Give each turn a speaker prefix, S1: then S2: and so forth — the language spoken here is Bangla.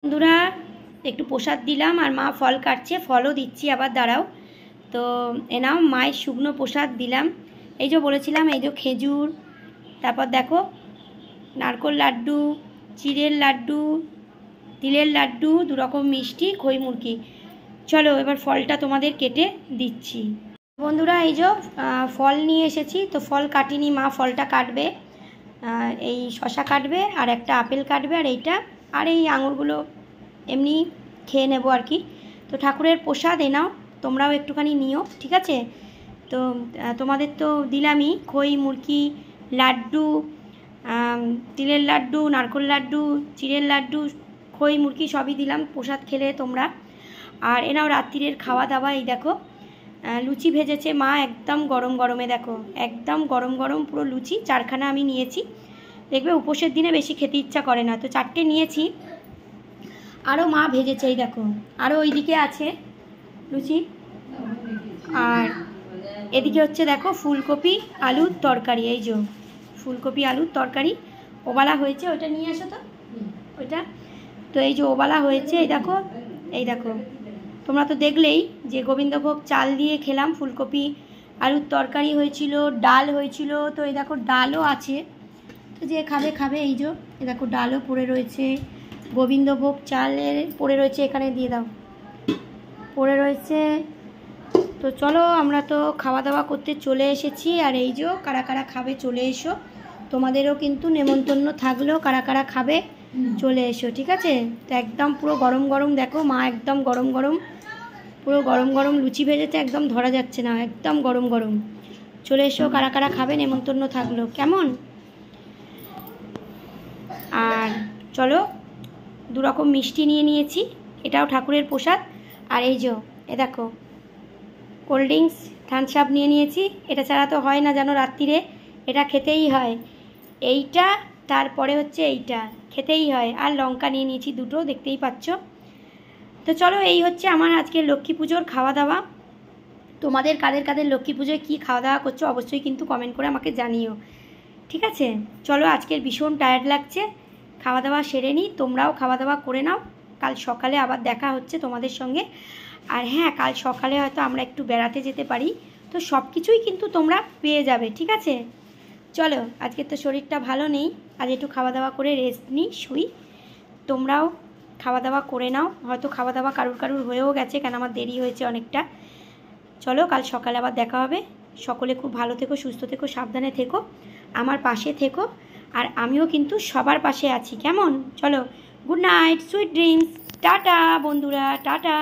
S1: বন্ধুরা একটু প্রসাদ দিলাম আর মা ফল কাটছে, ফলও দিচ্ছি আবার, দাঁড়াও। তো নাও মায়ের শুকনো প্রসাদ দিলাম। এই যে বলেছিলাম, এই যে খেজুর, তারপর দেখো নারকোল লাড্ডু, চিড়ের লাড্ডু, তিলের লাড্ডু, দুরকম মিষ্টি, খই মুরকি। চলো এবার ফলটা তোমাদের কেটে দিচ্ছি। বন্ধুরা এই যে ফল নিয়ে এসেছি, তো ফল কাটিনি, মা ফলটা কাটবে। এই শশা কাটবে আর একটা আপেল কাটবে আর এইটা, আর এই আঙুরগুলো এমনি খেয়ে নেবো আর কি। তো ঠাকুরের প্রসাদ নাও, তোমরাও একটুখানি নিও, ঠিক আছে? তো তোমাদের তো দিলামই খই মুরকি, লাড্ডু, তিলের লাড্ডু, নারকোল লাড্ডু, চিড়ের লাড্ডু, খই মুরকি সবই দিলাম, প্রসাদ খেলে তোমরা। আর নাও রাত্রিরের খাওয়া দাওয়া। এই দেখো লুচি ভেজেছে মা, একদম গরম গরমে, দেখো একদম গরম গরম পুরো লুচি, 4খানা আমি নিয়েছি। দেখবে উপোসের দিনে বেশি খেতে ইচ্ছা করে না, তো 4টে নিয়েছি। আরও মা ভেজেছে, এই দেখো আরও ওইদিকে আছে লুচি। আর এদিকে হচ্ছে দেখো ফুলকপি আলুর তরকারি, এই যে ফুলকপি আলুর তরকারি ওবালা হয়েছে, ওইটা নিয়ে আসো তো ওইটা। তো এই যে ওবালা হয়েছে, এই দেখো তোমরা তো দেখলেই যে গোবিন্দভোগ চাল দিয়ে খেলাম, ফুলকপি আলুর তরকারি হয়েছিল, ডাল হয়েছিল। তো এই দেখো ডালও আছে, তো যে খাবে খাবে। এই যে এই দেখো ডালও পড়ে রয়েছে, গোবিন্দভোগ চালের পড়ে রয়েছে, এখানে দিয়ে দাও, পড়ে রয়েছে। তো চলো আমরা তো খাওয়া দাওয়া করতে চলে এসেছি। আর এই যে কারা কারা খাবে চলে এসো, তোমাদেরও কিন্তু নেমন্তন্ন থাকলো, কারা কারা খাবে চলে এসো, ঠিক আছে? তো একদম পুরো গরম গরম, দেখো মা একদম গরম গরম, পুরো গরম গরম লুচি ভেজেছে, একদম ধরা যাচ্ছে না, একদম গরম গরম। চলে এসো কারা কারা খাবে, নেমন্তন্ন থাকলো, কেমন? আর চলো দুরকম মিষ্টি নিয়ে নিয়েছি, এটাও ঠাকুরের প্রসাদ। আর এই যে এ দেখো কোল্ড ড্রিঙ্কস, থামস আপ নিয়ে নিয়েছি, এটা ছাড়া তো হয় না জানো, রাত্রিরে এটা খেতেই হয়। এইটা তারপরে হচ্ছে এইটা খেতেই হয়। আর লঙ্কা নিয়ে নিয়েছি দুটো, দেখতেই পাচ্ছ। তো চলো এই হচ্ছে আমার আজকের লক্ষ্মী পুজোর খাওয়া দাওয়া। তোমাদের কাদের কাদের লক্ষ্মী পুজোয় কী খাওয়া দাওয়া করছো অবশ্যই কিন্তু কমেন্ট করে আমাকে জানিও, ঠিক আছে? চলো আজকের ভীষণ টায়ার্ড লাগছে, খাওয়া দাওয়া সেরে নিই, তোমরাও খাওয়া দাওয়া করে নাও। কাল সকালে আবার দেখা হচ্ছে তোমাদের সঙ্গে। আর হ্যাঁ, কাল সকালে হয়তো আমরা একটু বেড়াতে যেতে পারি, তো সব কিছুই কিন্তু তোমরা পেয়ে যাবে, ঠিক আছে? চলো আজকে তো শরীরটা ভালো নেই, আজ একটু খাওয়া দাওয়া করে রেস্ট নিই, শুই। তোমরাও খাওয়া দাওয়া করে নাও, হয়তো খাওয়া দাওয়া কারুর কারুর হয়েও গেছে, কেন আমার দেরি হয়েছে অনেকটা। চলো কাল সকালে আবার দেখা হবে। সকলে খুব ভালো থেকো, সুস্থ থেকো, সাবধানে থেকো, আমার পাশে থেকো। আর আমিও কিন্তু সবার পাশে আছি, কেমন? চলো good night, sweet dreams, tata বন্ধুরা, টাটা।